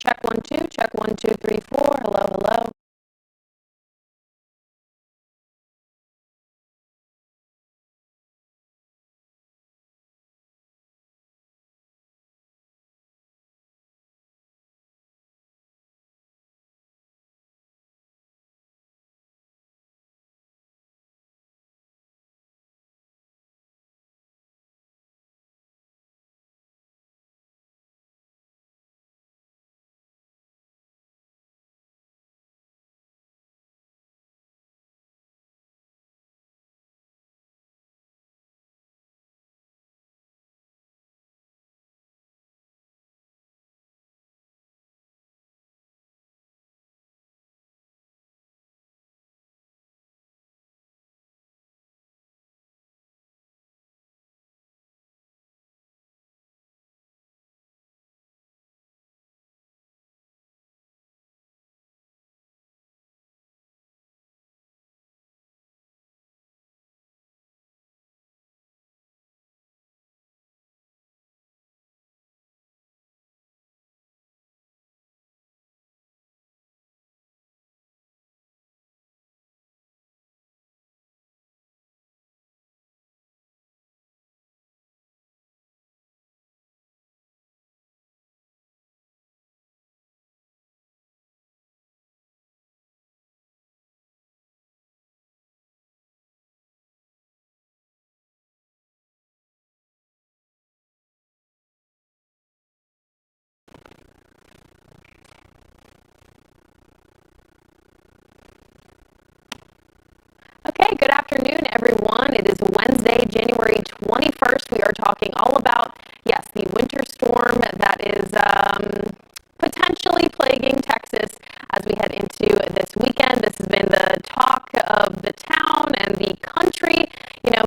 Check 1 2. Check 1 2 3 4. Hello, hello. Okay, good afternoon, everyone. It is Wednesday, January 21st. We are talking all about, yes, the winter storm that is potentially plaguing Texas as we head into this weekend. This has been the talk of the town and the country,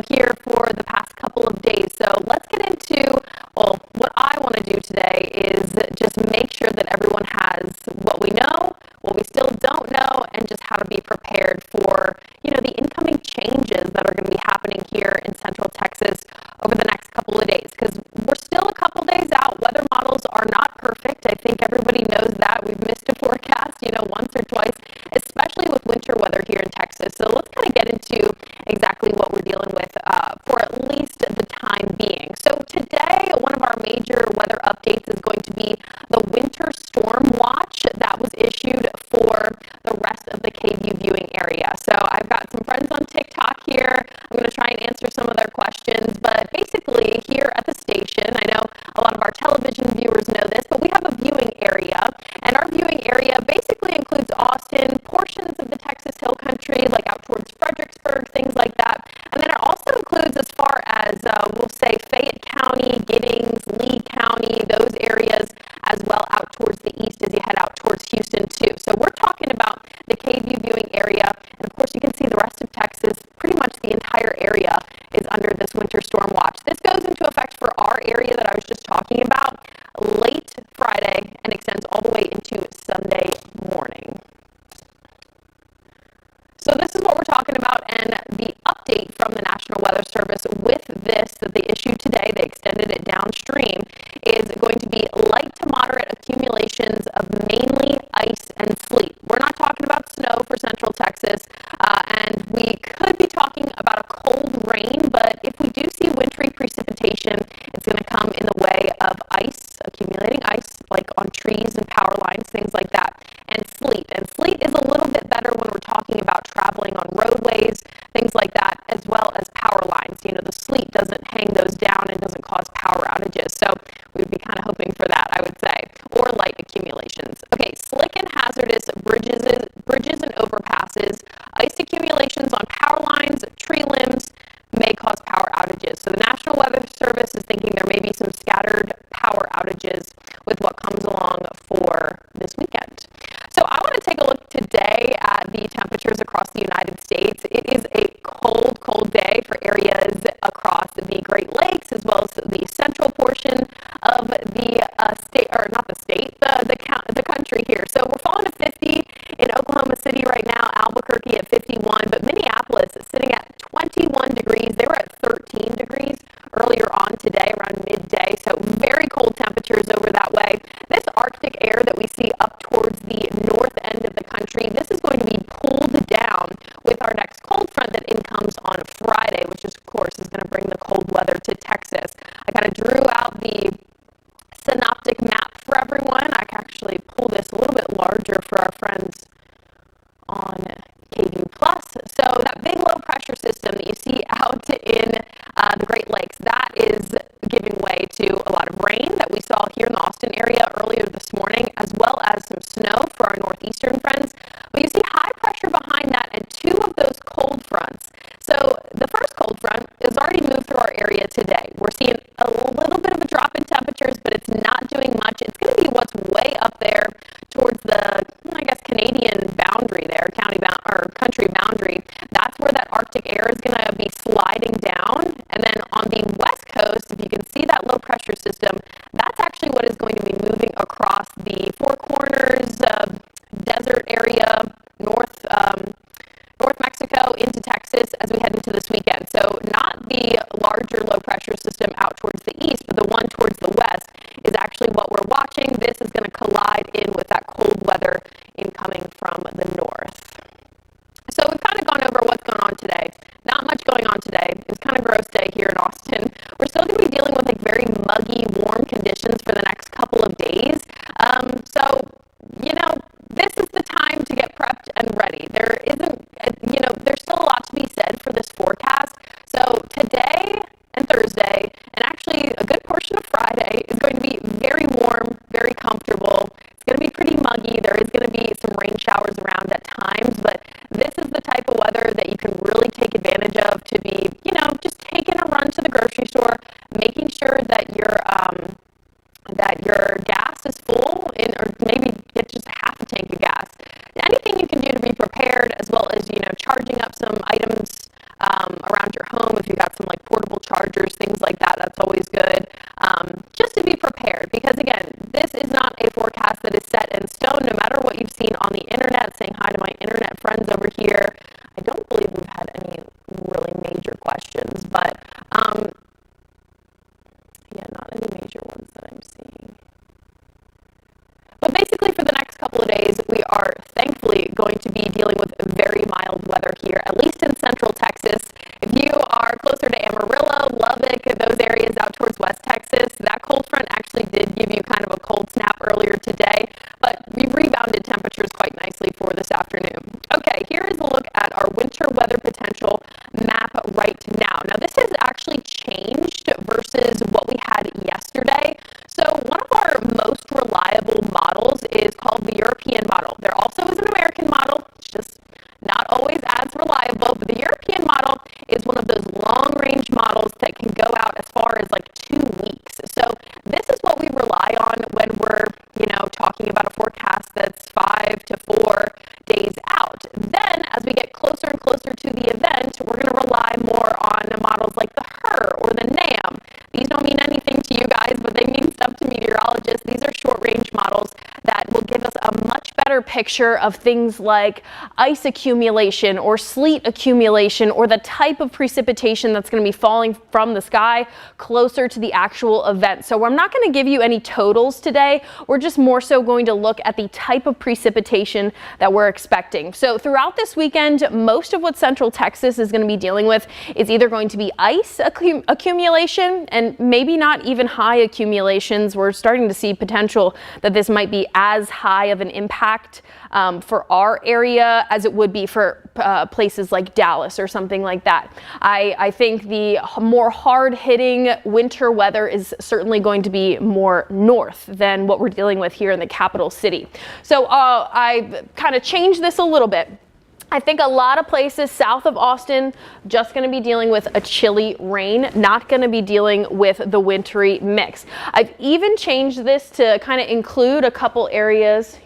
here for the past couple of days. So let's get into, well, what I want to do today is just make sure that everyone has what we know, what we still don't know, and just how to be prepared for, the incoming changes that are going to be happening here in Central Texas over the next couple of days, because we're still a couple days out. Weather models are not perfect. I think everybody knows that. We've missed a forecast, once or twice, especially with winter weather here in Texas. So let's kind of get into exactly what we're dealing with for at least the time being. So today, one of our major weather updates is going to be the winter storm watch that was issued for the rest of the KVU viewing area. So I've got some friends on TikTok here. I'm going to try and answer some of their questions, but basically here at the station, I know a lot of our television viewers know this, but we have a viewing area, and our viewing area basically includes Austin, portions of the Texas Hill Country, like out towards Fredericksburg, things like that, and then it also includes as far as, we'll say, Fayette County, Giddings, Lee County, those areas, as well out towards the east as you head out towards Houston too. So we're talking about the KVU viewing area, and of course you can see the rest of Texas, pretty much the entire area is under this winter storm watch. This goes into effect for our area that I was just talking about late Friday and extends all the way into Sunday morning. So this is what we're talking about, and the update from the National Weather Service with this that they issued today, they extended it downstream, is going to be light to moderate accumulations of mainly ice and sleet. We're not talking about snow for Central Texas, and we could be talking about a cold rain, but if we do see wintry precipitation, it's going to come in the way of ice, accumulating ice, like on trees and power lines, things like that, and sleet. And sleet is a little bit better when we're talking about traveling on roadways, things like that, as well as power lines. The sleet doesn't hang those down and doesn't cause power outages. So we would be kind of hoping for that, I would say, or light accumulations. Okay, slick and hazardous bridges and overpasses, ice accumulations on power lines, tree limbs may cause power outages. So the National Weather Service is thinking there may be some scattered power outages with what comes along for this weekend. So I want to take a look today at the temperatures across the United States. It is a cold, cold day for areas across the Great Lakes, as well as the central portion of the state, or not the state, the country here. So we're falling to 50 in Oklahoma City right now, Albuquerque at 51, but Minneapolis is sitting at 21 degrees. They were at 13 degrees earlier on today, around midday. So very cold temperatures over that way. This Arctic air that we see pressure system that you see out in the Great Lakes, that is giving way to a lot of rain that we saw here in the Austin area earlier this morning, as well as some snow for our northeastern friends. But you see high pressure behind that and two of those cold fronts. So the first cold front has already moved through our area today. We're seeing a little bit of a drop in temperatures, but it's not doing much. It's going to be what's way up there towards the, I guess, Canadian boundary there, country boundary. That's where that Arctic air is going to be sliding down. And then on the west coast, if you can see that low pressure system, that's actually what is going to be moving across the Four Corners desert area, North Mexico into Texas as we head into this weekend. So not the larger low pressure system out towards the east, but the one towards the west is actually what we're watching. This is going to collide in with that cold weather incoming from the north. So we've kind of gone over what's going on today. Not much going on today. It was kind of a gross day here in Austin. We're still going to be dealing with very muggy, warm conditions for the next couple of days. So, this is the time to get prepped and ready. There isn't, there's still a lot to be said for this forecast. So today and Thursday, and actually a good portion of Friday, is going to be very warm, very comfortable. It's going to be pretty muggy. There is going to be some rain showers around at times, but this is the type of weather that you can really take advantage of to be, just taking a run to the grocery store, making sure that your gas is full, or maybe get just half a tank of gas. Anything you can do to be prepared, as well as, charging up some items around your home. If you've got some portable chargers, things like that, that's always good. Just to be prepared, because again, this is not a forecast that is set in stone. No matter what you've seen on the internet, saying hi to my internet friends over here, I don't believe we've had any really major questions, but not any major ones that I'm seeing. But basically, for the next couple of days, we are thankfully going to be dealing with very mild weather here, at least in central Texas. If you are closer to Amarillo, Lubbock, those areas out towards West Texas, that cold front actually did give you kind of a cold snap earlier today, but we rebounded temperatures quite nicely for this afternoon. Okay, here is a look at our winter weather potential map right now. Now, this has actually changed versus what we had yesterday. So one of our most reliable models is called the European model. There also is an American model. It's just not always as reliable, but the European model is one of those long-range models that can go out as far as 2 weeks. So this is what we rely on when we're, talking about a forecast that's 5 to 4 days out. Then, as we get closer and closer to the event, we're going to rely more on models like the HER or the NAM. These don't mean anything to you guys, but they mean stuff to meteorologists. These are short-range models that will give us a much better picture of things like ice accumulation or sleet accumulation, or the type of precipitation that's going to be falling from the sky closer to the actual event. So I'm not going to give you any totals today. We're just more so going to look at the type of precipitation that we're expecting. So throughout this weekend, most of what central Texas is going to be dealing with is either going to be ice accumulation, and maybe not even high accumulations. We're starting to see potential that this might be as high of an impact for our area as it would be for places like Dallas or something like that. I think the more hard-hitting winter weather is certainly going to be more north than what we're dealing with here in the capital city. So I kind of changed this a little bit. I think a lot of places south of Austin just going to be dealing with a chilly rain, not going to be dealing with the wintry mix. I've even changed this to kind of include a couple areas.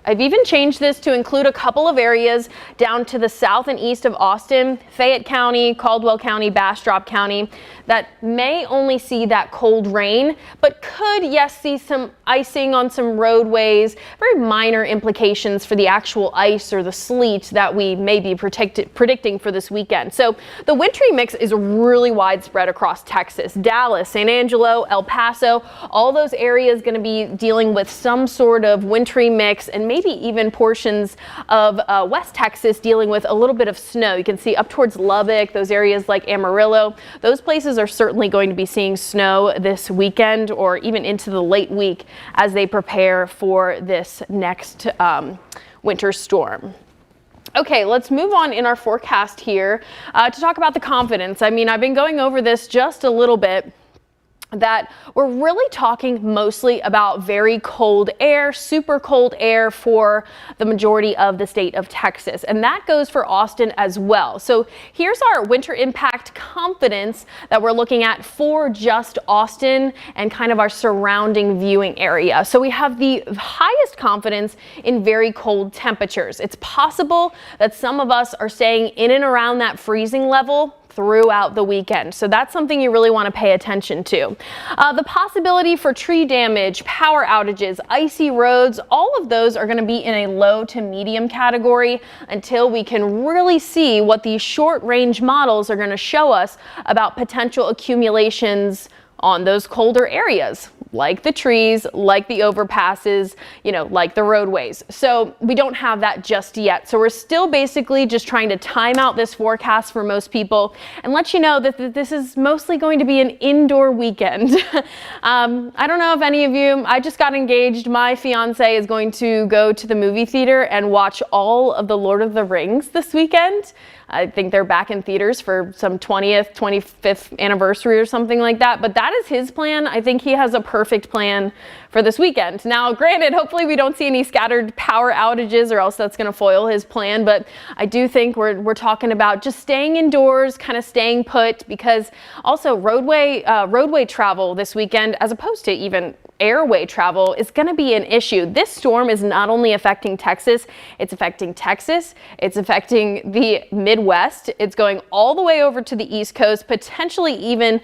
I've even changed this to include a couple of areas down to the south and east of Austin, Fayette County, Caldwell County, Bastrop County, that may only see that cold rain, but could, yes, see some icing on some roadways, very minor implications for the actual ice or the sleet that we may be predicting for this weekend. So the wintry mix is really widespread across Texas. Dallas, San Angelo, El Paso, all those areas going to be dealing with some sort of wintry mix, and maybe even portions of West Texas dealing with a little bit of snow. You can see up towards Lubbock, those areas like Amarillo, those places are certainly going to be seeing snow this weekend or even into the late week as they prepare for this next winter storm. Okay, let's move on in our forecast here to talk about the confidence. I mean, I've been going over this just a little bit, that we're really talking mostly about very cold air, super cold air for the majority of the state of Texas. And that goes for Austin as well. So here's our winter impact confidence that we're looking at for just Austin and kind of our surrounding viewing area. So we have the highest confidence in very cold temperatures. It's possible that some of us are staying in and around that freezing level throughout the weekend. So that's something you really want to pay attention to. The possibility for tree damage, power outages, icy roads, all of those are going to be in a low to medium category until we can really see what these short range models are going to show us about potential accumulations on those colder areas, like the trees, like the overpasses, like the roadways. So we don't have that just yet. So we're still basically just trying to time out this forecast for most people and let you know that this is mostly going to be an indoor weekend. I don't know if any of you, I just got engaged. My fiance is going to go to the movie theater and watch all of the Lord of the Rings this weekend. I think they're back in theaters for some 20th, 25th anniversary or something like that. But that is his plan. I think he has a perfect plan for this weekend. Now, granted, hopefully we don't see any scattered power outages or else that's going to foil his plan. But I do think we're talking about just staying indoors, kind of staying put, because also roadway travel this weekend, as opposed to even airway travel, is going to be an issue. This storm is not only affecting Texas, it's affecting the Midwest. It's going all the way over to the East Coast, potentially even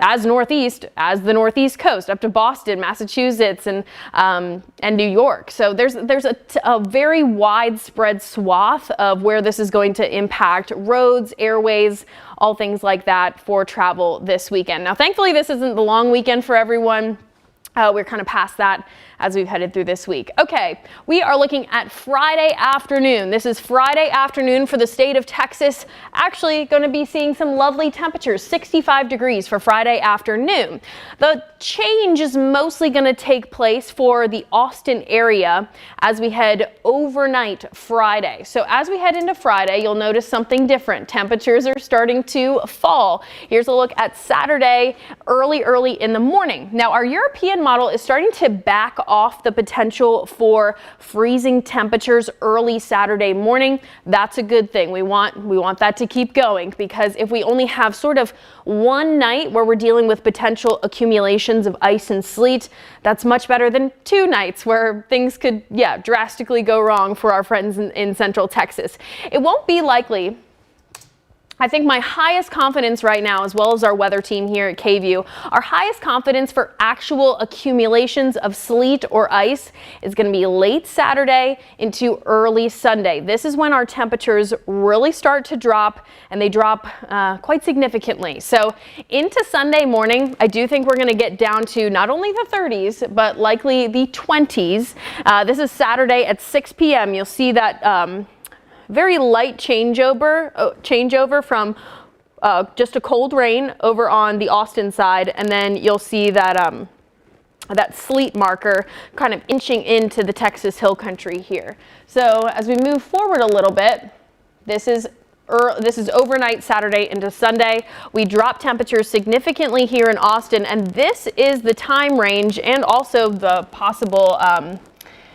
as northeast as the Northeast coast, up to Boston, Massachusetts, and New York. So there's a very widespread swath of where this is going to impact roads, airways, all things like that for travel this weekend. Now, thankfully, this isn't the long weekend for everyone. We're kind of past that as we've headed through this week. Okay, we are looking at Friday afternoon. This is Friday afternoon for the state of Texas. Actually going to be seeing some lovely temperatures, 65 degrees for Friday afternoon. The change is mostly going to take place for the Austin area as we head overnight Friday. So as we head into Friday, you'll notice something different. Temperatures are starting to fall. Here's a look at Saturday, early in the morning. Now, our European model is starting to back off the potential for freezing temperatures early Saturday morning. That's a good thing. We want that to keep going, because if we only have sort of one night where we're dealing with potential accumulations of ice and sleet, that's much better than 2 nights where things could, drastically go wrong for our friends in Central Texas. It won't be likely. I think my highest confidence right now, as well as our weather team here at KView, our highest confidence for actual accumulations of sleet or ice is going to be late Saturday into early Sunday. This is when our temperatures really start to drop, and they drop quite significantly. So into Sunday morning, I do think we're going to get down to not only the 30s, but likely the 20s. This is Saturday at 6 p.m. You'll see that very light changeover from just a cold rain over on the Austin side, and then you'll see that that sleet marker kind of inching into the Texas Hill Country here. So as we move forward a little bit, this is overnight Saturday into Sunday. We drop temperatures significantly here in Austin, and this is the time range and also the possible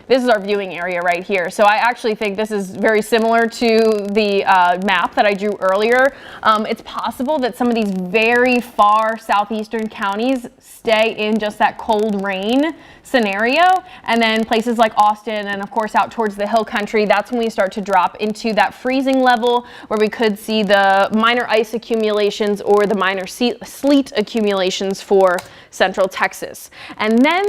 this is our viewing area right here. So I actually think this is very similar to the map that I drew earlier. It's possible that some of these very far southeastern counties stay in just that cold rain scenario, and then places like Austin and of course out towards the hill country, that's when we start to drop into that freezing level where we could see the minor ice accumulations or the minor sleet accumulations for Central Texas. And then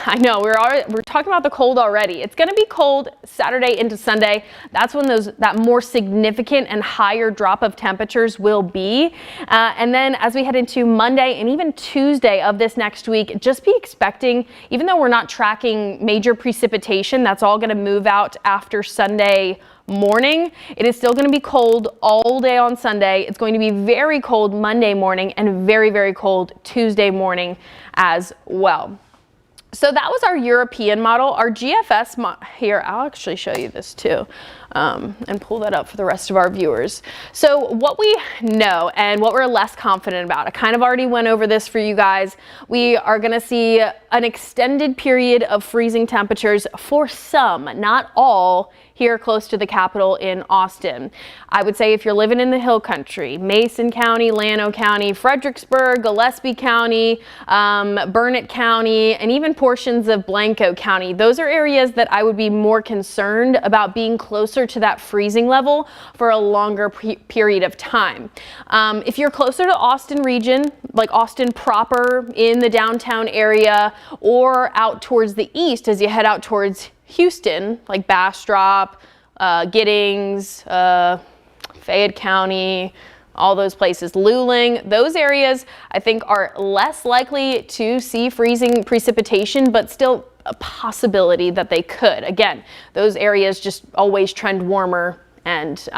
I know we're talking about the cold already. It's going to be cold Saturday into Sunday. That's when that more significant and higher drop of temperatures will be. And then as we head into Monday and even Tuesday of this next week, just be expecting, even though we're not tracking major precipitation, that's all going to move out after Sunday morning. It is still going to be cold all day on Sunday. It's going to be very cold Monday morning and very, very cold Tuesday morning as well. So that was our European model. Our GFS here, I'll actually show you this too. and pull that up for the rest of our viewers. So what we know and what we're less confident about, I kind of already went over this for you guys. We are going to see an extended period of freezing temperatures for some, not all, here close to the capital in Austin. I would say if you're living in the Hill Country, Mason County, Llano County, Fredericksburg, Gillespie County, Burnett County, and even portions of Blanco County, those are areas that I would be more concerned about being closer to that freezing level for a longer period of time. If you're closer to Austin region, like Austin proper in the downtown area, or out towards the east as you head out towards Houston, like Bastrop, Giddings, Fayette County, all those places, Luling, those areas I think are less likely to see freezing precipitation, but still a possibility that they could. Again, those areas just always trend warmer and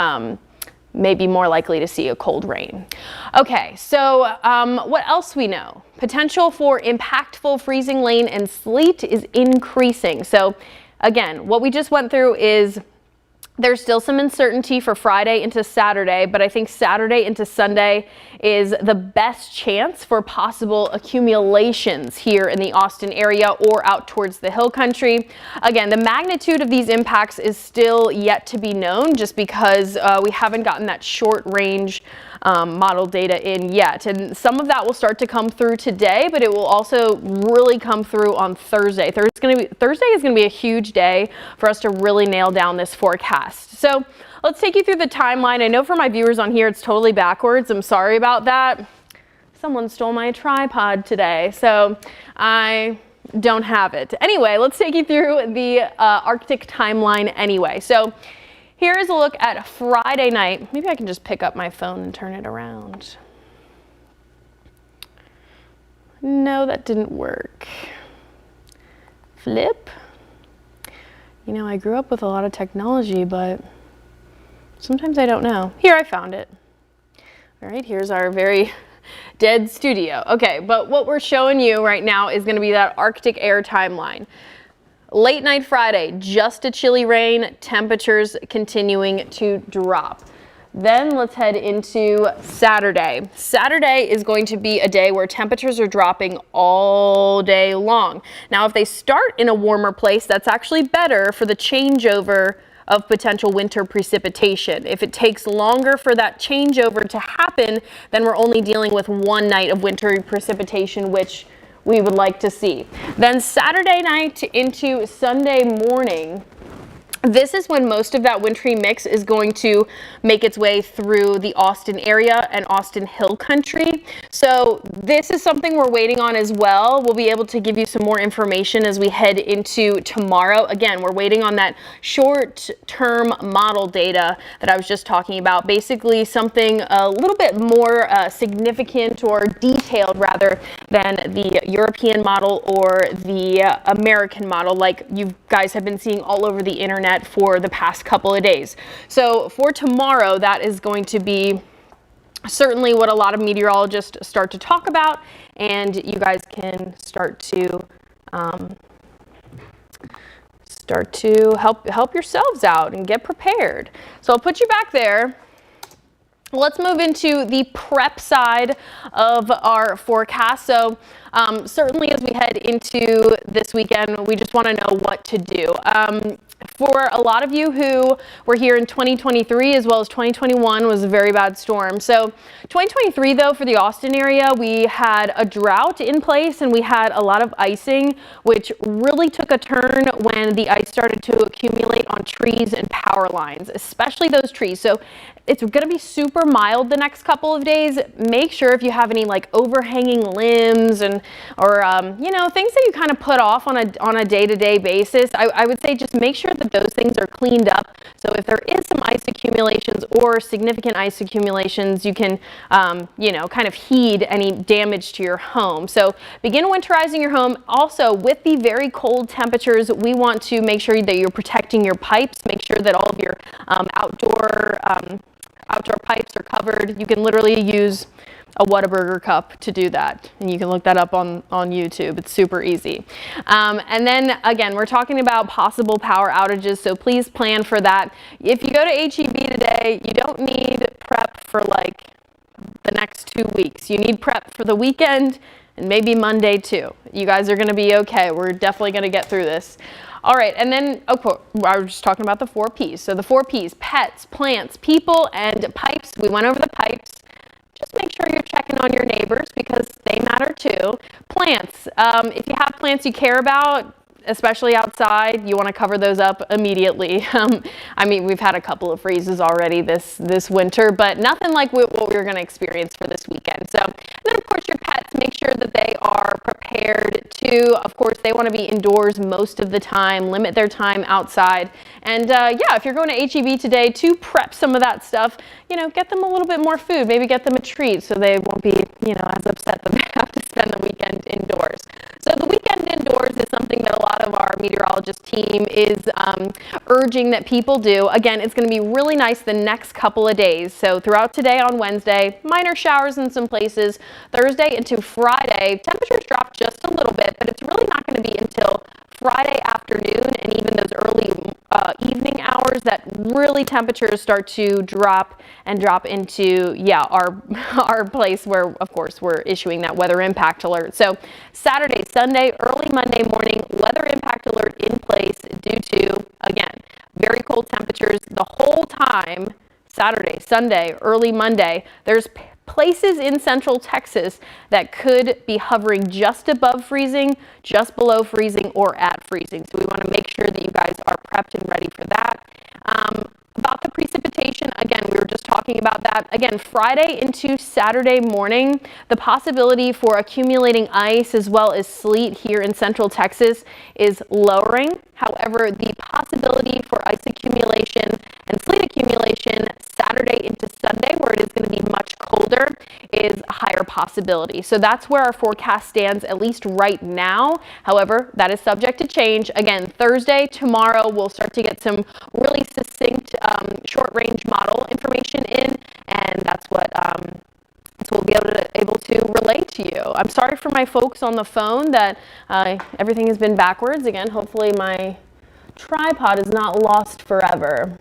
maybe more likely to see a cold rain. Okay, so what else we know? Potential for impactful freezing rain and sleet is increasing. So again, what we just went through is there's still some uncertainty for Friday into Saturday, but I think Saturday into Sunday is the best chance for possible accumulations here in the Austin area or out towards the Hill Country. Again, the magnitude of these impacts is still yet to be known just because we haven't gotten that short range model data in yet. And some of that will start to come through today, but it will also really come through on Thursday. Thursday is going to be a huge day for us to really nail down this forecast. So let's take you through the timeline. I know for my viewers on here, it's totally backwards. I'm sorry about that. Someone stole my tripod today, so I don't have it. Anyway, let's take you through the Arctic timeline anyway. So here is a look at Friday night. Maybe I can just pick up my phone and turn it around. No, that didn't work. Flip. You know, I grew up with a lot of technology, but sometimes I don't know. Here, I found it. All right, here's our very dead studio. Okay, but what we're showing you right now is going to be that Arctic air timeline. Late night Friday, just a chilly rain, temperatures continuing to drop. Then let's head into Saturday. Saturday is going to be a day where temperatures are dropping all day long. Now, if they start in a warmer place, that's actually better for the changeover of potential winter precipitation. If it takes longer for that changeover to happen, then we're only dealing with one night of winter precipitation, which we would like to see. Then Saturday night into Sunday morning, this is when most of that wintry mix is going to make its way through the Austin area and Austin Hill Country. So this is something we're waiting on as well. We'll be able to give you some more information as we head into tomorrow. Again, we're waiting on that short-term model data that I was just talking about. Basically something a little bit more significant or detailed rather than the European model or the American model like you guys have been seeing all over the internet for the past couple of days. So for tomorrow, that is going to be certainly what a lot of meteorologists start to talk about, and you guys can start to help yourselves out and get prepared. So I'll put you back there. Let's move into the prep side of our forecast. So certainly as we head into this weekend, we just want to know what to do. For a lot of you who were here in 2023 as well as 2021 was a very bad storm. So 2023 though, for the Austin area, we had a drought in place and we had a lot of icing, which really took a turn when the ice started to accumulate on trees and power lines, especially those trees. So it's going to be super mild the next couple of days. Make sure if you have any like overhanging limbs or you know, things that you kind of put off on a day-to-day basis, I would say just make sure that those things are cleaned up. So if there is some ice accumulations or significant ice accumulations, you can you know, kind of heed any damage to your home. So begin winterizing your home. Also, with the very cold temperatures, we want to make sure that you're protecting your pipes. Make sure that all of your outdoor pipes are covered. You can literally use a Whataburger cup to do that. And you can look that up on YouTube. It's super easy. And then again, we're talking about possible power outages, so please plan for that. If you go to HEB today, you don't need prep for like the next 2 weeks. You need prep for the weekend and maybe Monday too. You guys are gonna be okay. We're definitely gonna get through this. All right, and then, I was just talking about the 4 Ps. So the 4 Ps, pets, plants, people, and pipes. We went over the pipes. Just make sure you're checking on your neighbors because they matter too. Plants, if you have plants you care about, especially outside, you want to cover those up immediately. I mean, we've had a couple of freezes already this winter, but nothing like what we're going to experience for this weekend. So, and then of course your pets, make sure that they are prepared too. Of course, they want to be indoors most of the time, limit their time outside. And yeah, if you're going to HEB today to prep some of that stuff, you know, get them a little bit more food, maybe get them a treat so they won't be, you know, as upset that they have to spend the weekend indoors. So the weekend indoors is something that a lot of our meteorologist team is urging that people do. Again, it's going to be really nice the next couple of days. So throughout today on Wednesday, minor showers in some places. Thursday into Friday, temperatures drop just a little bit, but it's really not going to be until Friday afternoon and even those early evening hours that really temperatures start to drop into, yeah, our place where, of course, we're issuing that weather impact alert. So Saturday, Sunday, early Monday morning, weather impact alert in place due to, again, very cold temperatures the whole time. Saturday, Sunday, early Monday, there's places in central Texas that could be hovering just above freezing, just below freezing, or at freezing. So we want to make sure that you guys are prepped and ready for that. About the precipitation, again, we were just talking about that. Again, Friday into Saturday morning, the possibility for accumulating ice as well as sleet here in central Texas is lowering. However, the possibility for ice accumulation and sleet accumulation Saturday into Sunday, where it is going to be much colder, is a higher possibility. So that's where our forecast stands, at least right now. However, that is subject to change. Again, Thursday, tomorrow, we'll start to get some really succinct short-range model information in, and that's what we'll be able to relay to you. I'm sorry for my folks on the phone that everything has been backwards. Again, hopefully my tripod is not lost forever.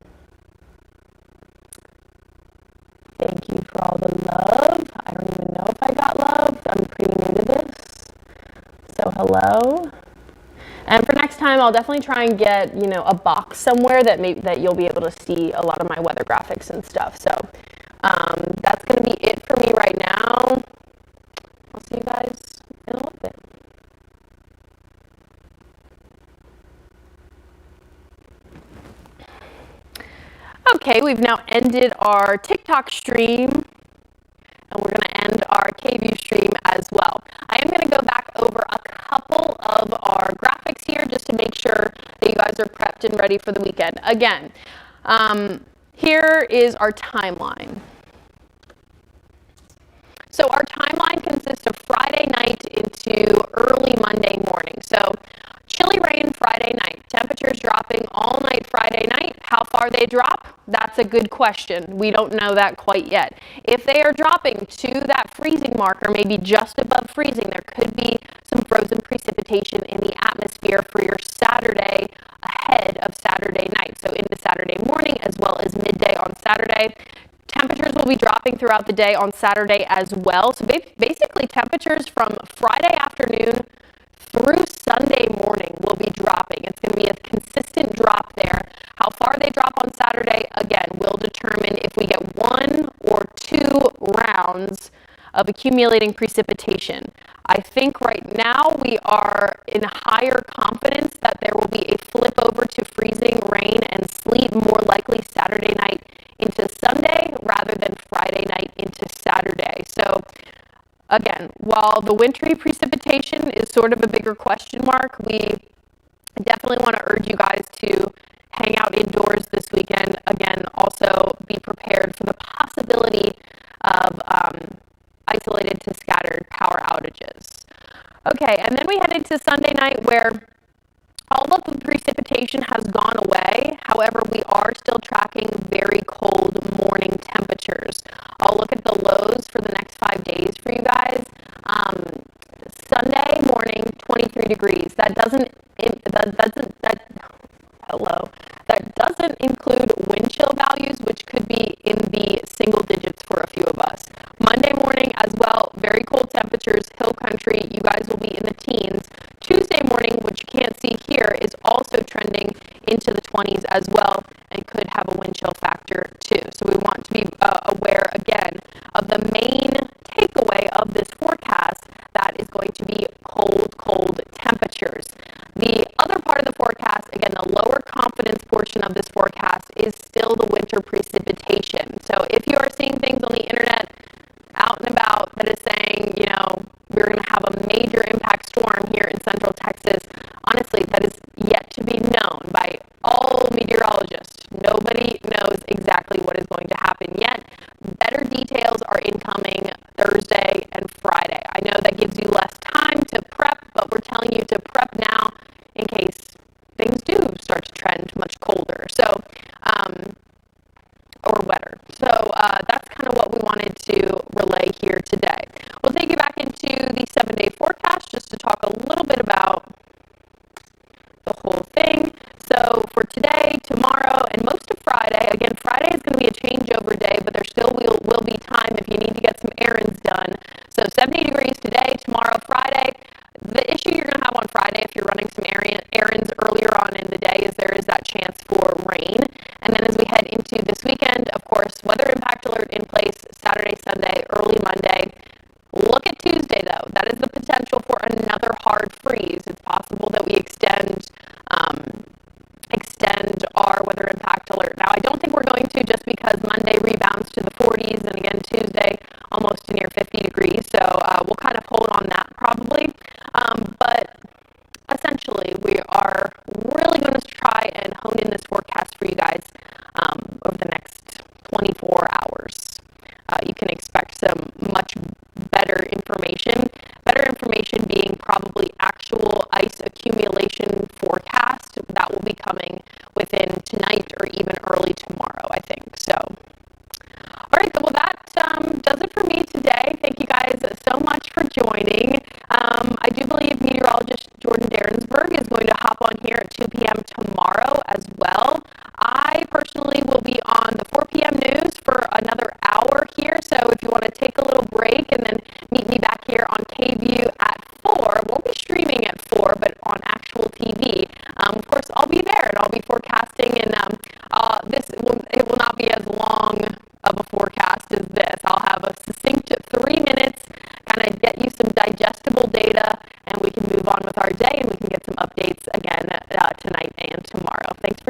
Thank you for all the love. I don't even know if I got love. I'm pretty new to this. So hello. And for next time, I'll definitely try and get, you know, a box somewhere that you'll be able to see a lot of my weather graphics and stuff. So that's going to be it for me right now. I'll see you guys in a little bit. Okay, we've now ended our TikTok stream, and we're going to end our KView stream as well. I am going to go back over a couple of our graphics here just to make sure that you guys are prepped and ready for the weekend. Again, here is our timeline. So our timeline consists of Friday night into early Monday morning. So chilly rain Friday night, temperatures dropping all night Friday night. How far they drop? That's a good question. We don't know that quite yet. If they are dropping to that freezing marker, maybe just above freezing, there could be some frozen precipitation in the atmosphere for your Saturday ahead of Saturday night. So into Saturday morning as well as midday on Saturday. Temperatures will be dropping throughout the day on Saturday as well. So basically temperatures from Friday afternoon through Sunday morning will be dropping. It's going to be a consistent drop there. How far they drop on Saturday, again, will determine if we get 1 or 2 rounds of accumulating precipitation. I think right now we are in higher confidence that there will be a flip over to freezing rain and sleet more likely Saturday night into Sunday rather than Friday night into Saturday. So again, while the wintry precipitation is sort of a bigger question mark, we definitely want to urge you guys to hang out indoors this weekend. Again, also be prepared for the possibility of isolated to scattered power outages. Okay, and then we head into Sunday night where all of the precipitation has gone away. However, we are still tracking very cold morning temperatures. I'll look at the lows for the next 5 days degrees. That doesn't include wind chill values, which could be in the single digits for a few of us. Monday morning as well, very cold temperatures, hill country, you guys will be in the teens. Tuesday morning, which you can't see here, is also trending into the 20s as well and could have a wind chill factor too. So we want to be aware again of the main takeaway of this forecast, that is going to be cold temperatures. The other part of the forecast, again, the lower confidence portion of this forecast is still the winter precipitation. So if you are seeing things on the internet out and about that is saying, we're going to have a major impact storm here in central Texas, honestly, that is yet to be known by all meteorologists. Nobody knows exactly what is going to happen yet. Better details are incoming Thursday and Friday. I know that gives you less time to prep, but we're telling you to prep now in case things do start to trend much colder. So, or wetter. So that's kind of what we wanted to relay here today. We'll take you back into the 7-day forecast just to talk a little bit about the whole thing. So for today, tomorrow, and most of Friday, again, Friday is going to be a changeover day, but there still will be time if you need to get some errands done. So 70 degrees today, tomorrow, Friday. The issue you're going to have on Friday if you're running some errands earlier on in the day is there is that chance for rain. And then as we head into this weekend, of course, weather impact alert in place Saturday, Sunday, early Monday. Look at Tuesday, though. That is the potential for another hard freeze. It's possible that we extend our weather impact alert. Now, I don't think we're going to, just because Monday rebounds to the 40s, and again, Tuesday almost to near 50 degrees. So we'll kind of hold on that probably. But essentially, we are really going to try and hone in this forecast for you guys over the next 24 hours. You can expect some much better information. Better information being probably actual ice accumulation forecast that will be coming within tonight or even early tomorrow, I think. So, all right, well, that does it for me today. Thank you guys so much for joining. I do believe meteorologist Jordan Derensberg is going to hop on here at 2 p.m. tomorrow as well. I personally will be on the 4 p.m. news for another hour here, so if you want to take a little break and then meet me back here on KView at 4, won't be streaming at 4, but on actual TV. Of course, I'll be there, and I'll be forecasting, and it will not be as long of a forecast as this. I'll have a succinct 3 minutes, kind of get you some digestible data, and we can move on with our day, and we can get some updates again tonight and tomorrow. Thanks